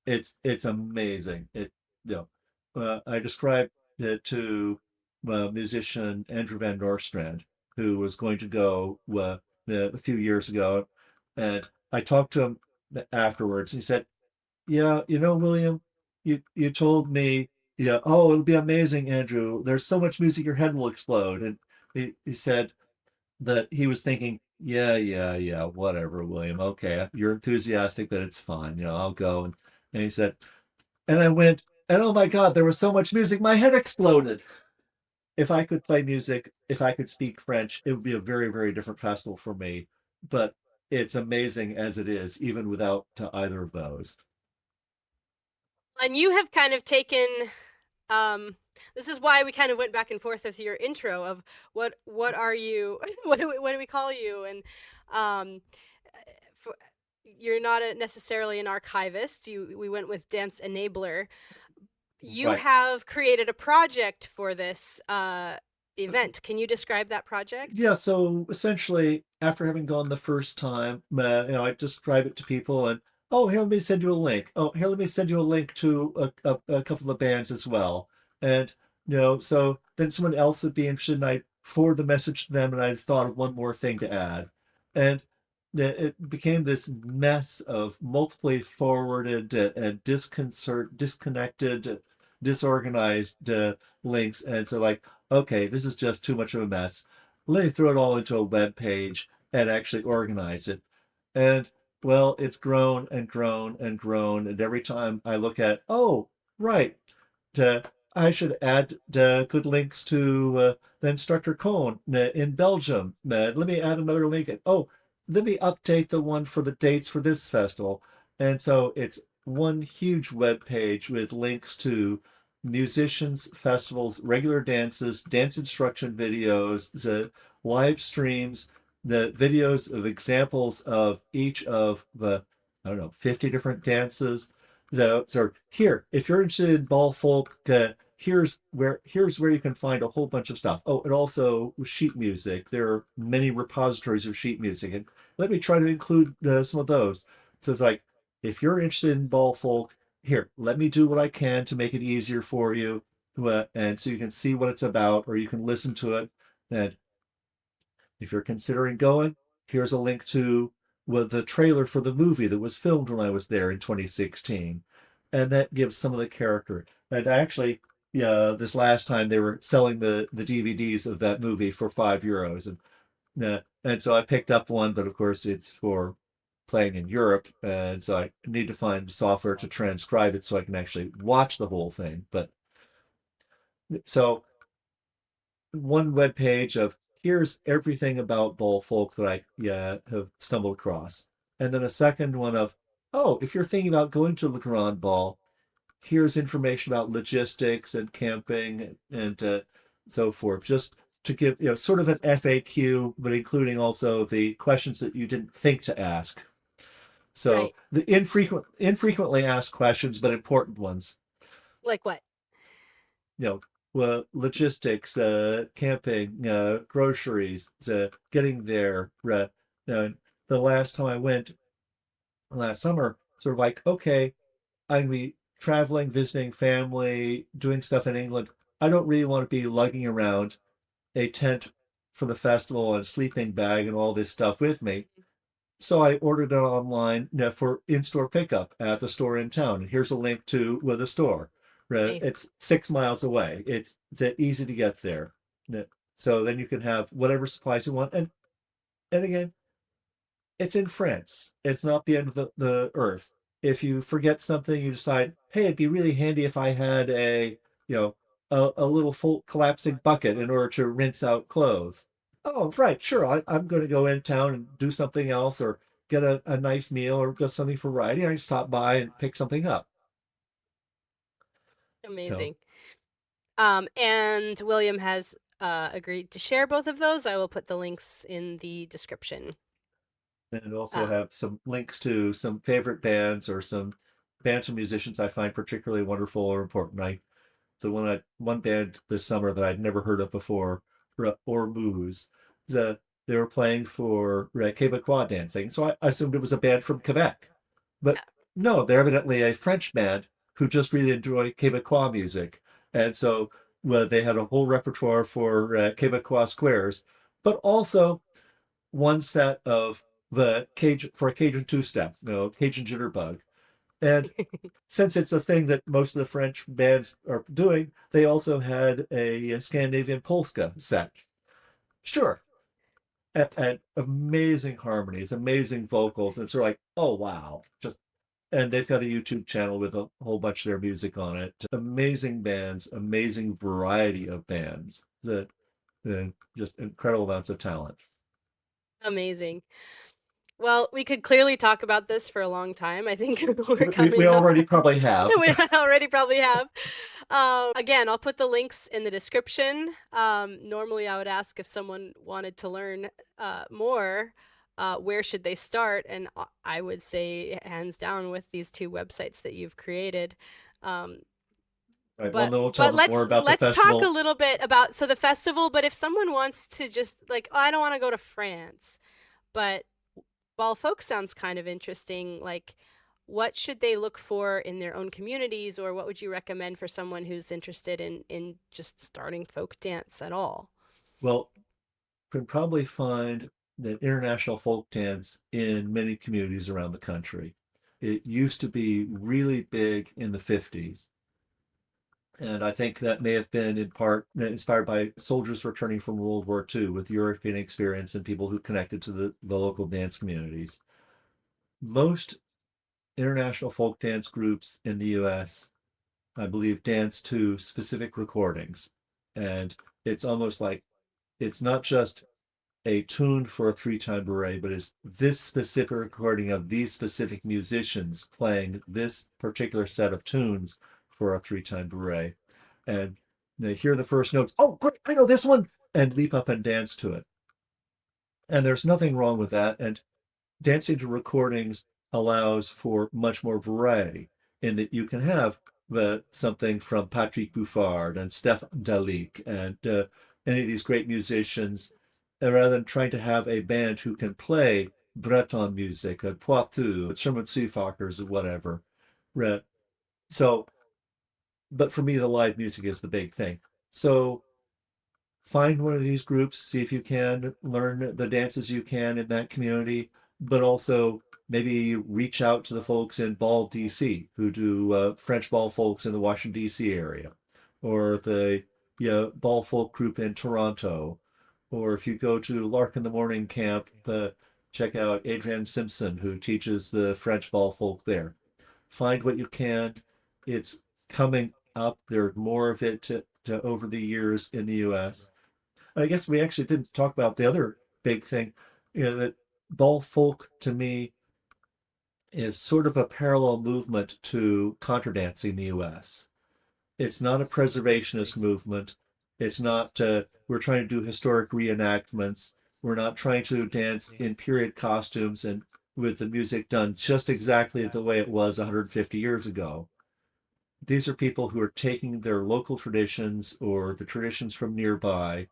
it's amazing. I described it to musician Andrew Van Nostrand, who was going to go a few years ago, and I talked to him afterwards. He said, "Yeah, William, you told me, yeah, oh, it'll be amazing, Andrew. There's so much music, your head will explode." And he said that he was thinking, yeah, yeah, yeah, whatever, William. Okay, you're enthusiastic, but it's fine. I'll go. And he said, and I went, and oh my God, there was so much music, my head exploded. If I could play music, if I could speak French, it would be a very, very different festival for me. But it's amazing as it is, even without either of those. and you have kind of taken this is why we kind of went back and forth with your intro of what are you what do we call you, and um for, you're not necessarily an archivist. We went with dance enabler. You Right. have created a project for this event. Can you describe that project? Yeah, so essentially, after having gone the first time, I describe it to people, and oh, here, let me send you a link. Oh, here, let me send you a link to a couple of bands as well. And so then someone else would be interested, and I forward the message to them, and I thought of one more thing to add, and it became this mess of multiply forwarded and disconnected, disorganized links, and so like, okay, this is just too much of a mess. Let me throw it all into a web page and actually organize it. And well, it's grown and grown and grown. And every time I look at, oh, right, uh, I should add good links to the instructor Cohn in Belgium. Let me add another link. Oh, let me update the one for the dates for this festival. And so it's one huge web page with links to musicians, festivals, regular dances, dance instruction videos, the live streams, the videos of examples of each of the, I don't know, 50 different dances. So here, if you're interested in Bal Folk, here's where you can find a whole bunch of stuff. Oh, and also sheet music. There are many repositories of sheet music, and let me try to include some of those. So it's like, if you're interested in Bal Folk, here, let me do what I can to make it easier for you, and so you can see what it's about, or you can listen to it. And if you're considering going, here's a link to the trailer for the movie that was filmed when I was there in 2016. And that gives some of the character. And actually, yeah, this last time they were selling the DVDs of that movie for €5. And so I picked up one, but of course it's for playing in Europe. And so I need to find software to transcribe it so I can actually watch the whole thing. But so one web page of here's everything about Bal Folk that I have stumbled across. And then a second one of, oh, if you're thinking about going to the Grand Bal, here's information about logistics and camping and so forth. Just to give, sort of an FAQ, but including also the questions that you didn't think to ask. So Right. the infrequently asked questions, but important ones. Like what? you know, Logistics, camping, groceries, getting there. The last time I went last summer, sort of like, okay, I'm gonna be traveling, visiting family, doing stuff in England. I don't really want to be lugging around a tent for the festival and a sleeping bag and all this stuff with me. So I ordered it online for in-store pickup at the store in town. Here's a link to the store. Amazing. It's 6 miles away. It's easy to get there. So then you can have whatever supplies you want. And again, it's in France. It's not the end of the earth. If you forget something, you decide, hey, it'd be really handy if I had you know, a little full collapsing bucket in order to rinse out clothes. Oh, right, sure. I'm going to go in town and do something else, or get a nice meal, or get something for riding. I stop by and pick something up. So, Amazing. And William has agreed to share both of those. I will put the links in the description. and also Um, have some links to some favorite bands or some bands and musicians I find particularly wonderful or important. So one band this summer that I'd never heard of before, or Moose, they were playing for Quebecois dancing. So I assumed it was a band from Quebec, but yeah, no, they're evidently a French band who just really enjoy Quebecois music, and so they had a whole repertoire for Quebecois squares, but also one set of the Cajun for a Cajun two-step, Cajun jitterbug, and since it's a thing that most of the French bands are doing, they also had a Scandinavian polska set. Sure. And amazing harmonies, amazing vocals. And it's sort of like, oh wow. And they've got a YouTube channel with a whole bunch of their music on it. Amazing bands, amazing variety of bands. Just incredible amounts of talent. amazing. Well, we could clearly talk about this for a long time. I think we're We coming up. already probably have. We already probably have. Again, I'll put the links in the description. Normally, I would ask if someone wanted to learn more where should they start? And I would say hands down with these two websites that you've created. Um, Right. Well, but then we'll tell but them more about the let's talk a festival. little bit about so the festival. But if someone wants to just like, oh, I don't want to go to France, but Bal Folk sounds kind of interesting. Like, what should they look for in their own communities, or what would you recommend for someone who's interested in just starting folk dance at all? Well, can probably find that international folk dance in many communities around the country. It used to be really big in the 50s. And I think that may have been in part inspired by soldiers returning from World War II with European experience and people who connected to the local dance communities. Most international folk dance groups in the US, I believe, dance to specific recordings. And it's almost like it's not just a tune for a three-time beret, but is this specific recording of these specific musicians playing this particular set of tunes for a three-time beret. And they hear the first notes, oh, great, I know this one, and leap up and dance to it. And there's nothing wrong with that. And dancing to recordings allows for much more variety in that you can have something from Patrick Buffard and Stefan Dalik and any of these great musicians, rather than trying to have a band who can play Breton music, Poitou, Sherman Seafockers, or whatever. So, but for me, the live music is the big thing. So find one of these groups, see if you can learn the dances you can in that community, but also maybe reach out to the folks in Bal, DC, who do French Bal Folks in the Washington, DC area, or the Bal Folk group in Toronto, or if you go to Lark in the Morning Camp, check out Adrienne Simpson, who teaches the French Bal Folk there. Find what you can. It's coming up. There's more of it to over the years in the US. I guess we actually didn't talk about the other big thing, that Bal Folk to me is sort of a parallel movement to contradancing in the US. It's not a preservationist movement. It's not, we're trying to do historic reenactments. We're not trying to dance in period costumes and with the music done just exactly the way it was 150 years ago. These are people who are taking their local traditions or the traditions from nearby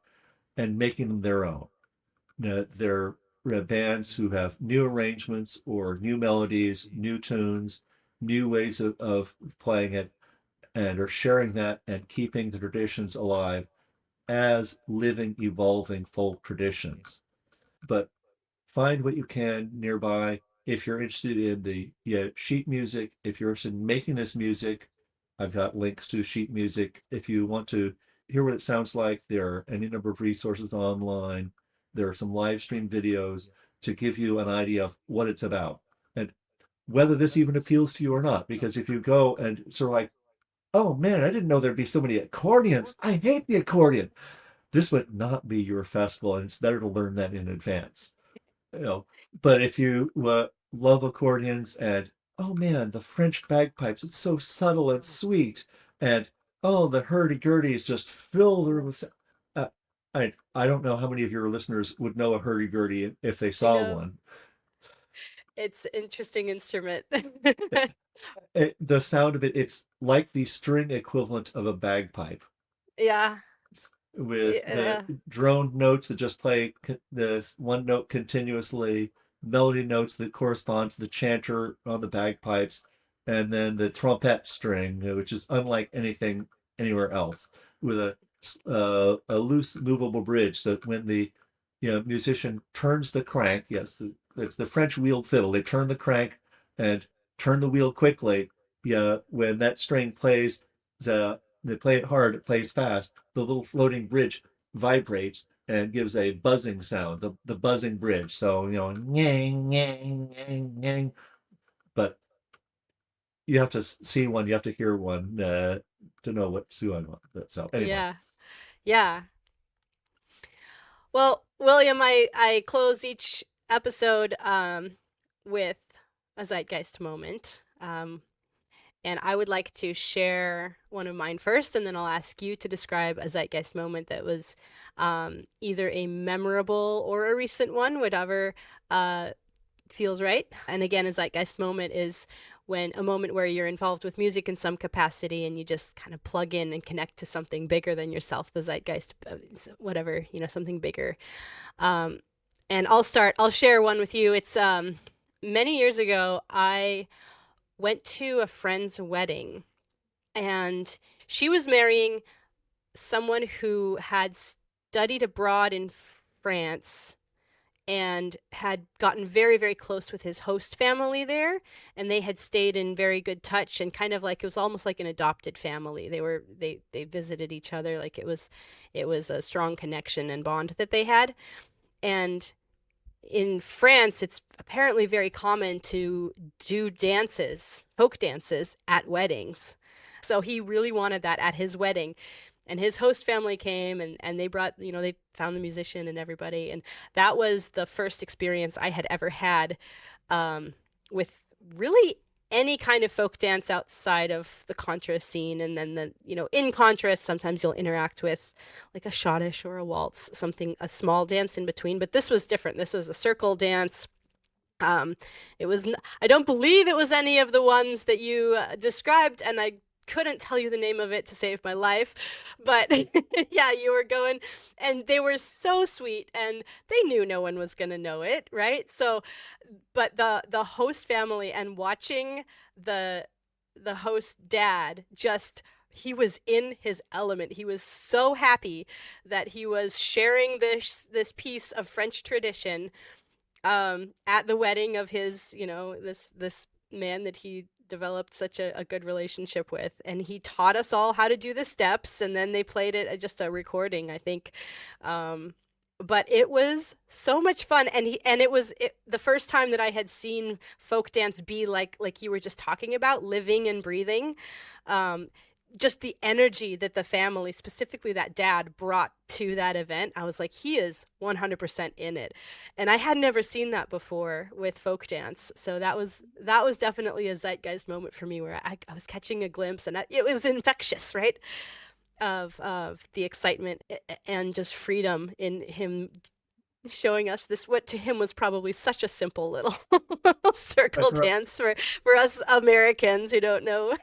and making them their own. They're bands who have new arrangements or new melodies, new tunes, new ways of playing it, and are sharing that and keeping the traditions alive as living, evolving folk traditions. But find what you can nearby. If you're interested in the sheet music, if you're interested in making this music, I've got links to sheet music. If you want to hear what it sounds like, there are any number of resources online. There are some live stream videos to give you an idea of what it's about and whether this even appeals to you or not. Because if you go and sort of like, oh man, I didn't know there'd be so many accordions. I hate the accordion. This would not be your festival, and it's better to learn that in advance. You know, but if you love accordions and oh man, the French bagpipes, it's so subtle and sweet, and oh, the hurdy-gurdies just fill the room with. Uh, I don't know how many of your listeners would know a hurdy-gurdy if they I saw know one. it's an interesting instrument. The sound of it, it's like the string equivalent of a bagpipe, Yeah, with the yeah, drone notes that just play the one note continuously, melody notes that correspond to the chanter on the bagpipes, and then the trumpet string, which is unlike anything anywhere else, with a loose movable bridge. So that when the musician turns the crank, yes, it's the French wheeled fiddle. They turn the crank and turn the wheel quickly. Yeah, when that string plays, they play it hard, it plays fast. The little floating bridge vibrates and gives a buzzing sound, the buzzing bridge. So, yang, yang, yang, yang. But you have to see one, you have to hear one to know what's going on. So, anyway, yeah, yeah. Well, William, I close each episode with a zeitgeist moment. And I would like to share one of mine first, and then I'll ask you to describe a zeitgeist moment that was either a memorable or a recent one, whatever uh, feels right. And again, a zeitgeist moment is when a moment where you're involved with music in some capacity and you just kind of plug in and connect to something bigger than yourself, the zeitgeist, whatever, something bigger. Um, and I'll share one with you. It's many years ago, I went to a friend's wedding, and she was marrying someone who had studied abroad in France and had gotten very, very close with his host family there, and they had stayed in very good touch, and kind of like it was almost like an adopted family. They visited each other, like it was a strong connection and bond that they had. And in France, it's apparently very common to do dances, folk dances, at weddings. So he really wanted that at his wedding. And his host family came, and they brought, they found the musician and everybody. And that was the first experience I had ever had with really any kind of folk dance outside of the contra scene. And then in contra, sometimes you'll interact with like a schottisch or a waltz, something, a small dance in between. But this was different. This was a circle dance. It was, I don't believe it was any of the ones that you described, and I couldn't tell you the name of it to save my life. But yeah, you were going, and they were so sweet, and they knew no one was going to know it, right? So, but the host family, and watching the the host dad, just he was in his element. He was so happy that he was sharing this piece of French tradition at the wedding of his, this man that he developed such a good relationship with. And he taught us all how to do the steps, and then they played it just a recording, I think. But it was so much fun, and the first time that I had seen folk dance be like you were just talking about, living and breathing. um just the energy that the family, specifically that dad, brought to that event. I was like, he is 100% in it. And I had never seen that before with folk dance. So that was definitely a zeitgeist moment for me, where I was catching a glimpse, and it was infectious, right? Of the excitement and just freedom in him showing us this, what to him was probably such a simple little circle dance for us Americans who don't know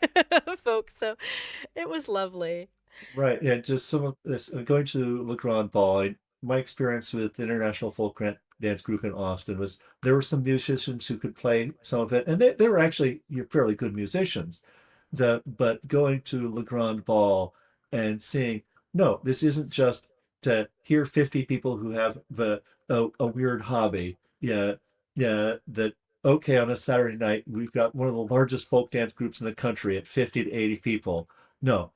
folk. So it was lovely. Right. Yeah, just some of this. Going to Le Grand Bal, my experience with the International Folk Dance Group in Austin was there were some musicians who could play some of it, and they were actually fairly good musicians. But going to Le Grand Bal and seeing, no, this isn't just to hear 50 people who have a weird hobby. Yeah, yeah, that okay, on a Saturday night, we've got one of the largest folk dance groups in the country at 50 to 80 people. No,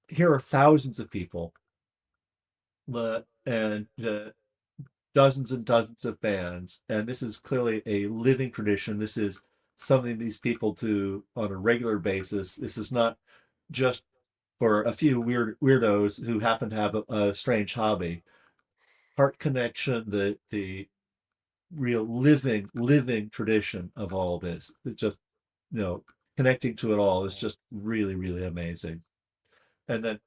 here are thousands of people and dozens and dozens of bands, and this is clearly a living tradition. This is something these people do on a regular basis. This is not just for a few weirdos who happen to have a strange hobby. Heart connection, the real living tradition of all this. It just, connecting to it all is just really, really amazing. And then,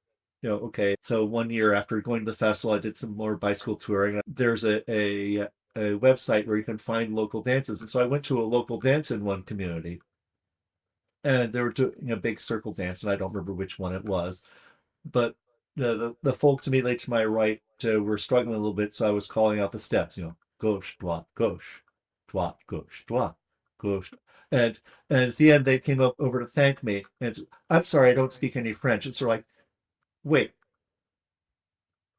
okay, so one year after going to the festival, I did some more bicycle touring. There's a website where you can find local dances. And so I went to a local dance in one community, and they were doing a big circle dance, and I don't remember which one it was. But the folks immediately to my right were struggling a little bit, so I was calling out the steps, gauche, droite, gauche, droite, gauche, droite, gauche. And at the end, they came up over to thank me. And I'm sorry, I don't speak any French. It's sort of like, wait,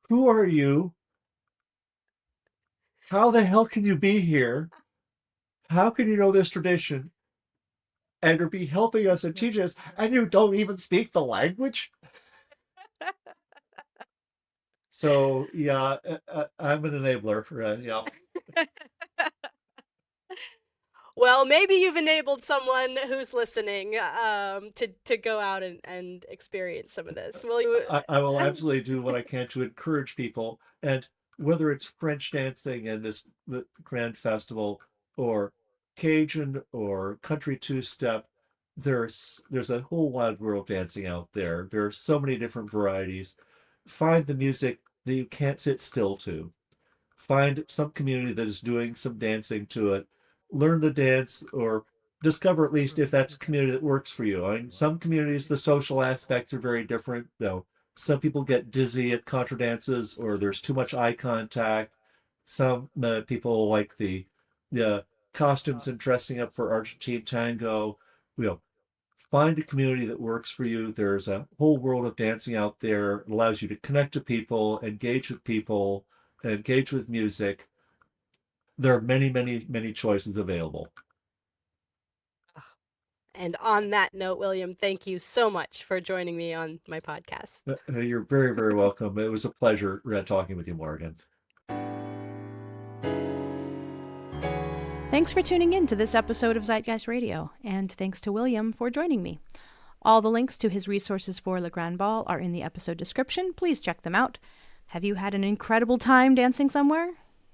who are you? How the hell can you be here? How can you know this tradition and be helping us and teaching us, and you don't even speak the language? So yeah, I'm an enabler. Yeah. Well, maybe you've enabled someone who's listening to go out and experience some of this. Will you? I will absolutely do what I can to encourage people, and whether it's French dancing and the Grand Festival, or Cajun or country two-step, there's a whole wide world dancing out there. There are so many different varieties. Find the music that you can't sit still to. Find some community that is doing some dancing to it. Learn the dance or discover at least if that's a community that works for you. I mean, some communities, the social aspects are very different, though. Some people get dizzy at contra dances or there's too much eye contact. Some people like the costumes and dressing up for Argentine tango. You know, find a community that works for you. There's a whole world of dancing out there. It allows you to connect to people, engage with music. There are many, many, many choices available. And on that note, William, thank you so much for joining me on my podcast. You're very, very welcome. It was a pleasure talking with you, Morgan. Thanks for tuning in to this episode of Zeitgeist Radio, and thanks to William for joining me. All the links to his resources for Le Grand Bal are in the episode description. Please check them out. Have you had an incredible time dancing somewhere?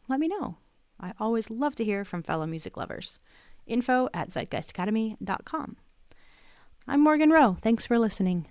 Let me know. I always love to hear from fellow music lovers. info@zeitgeistacademy.com. I'm Morgan Rowe. Thanks for listening.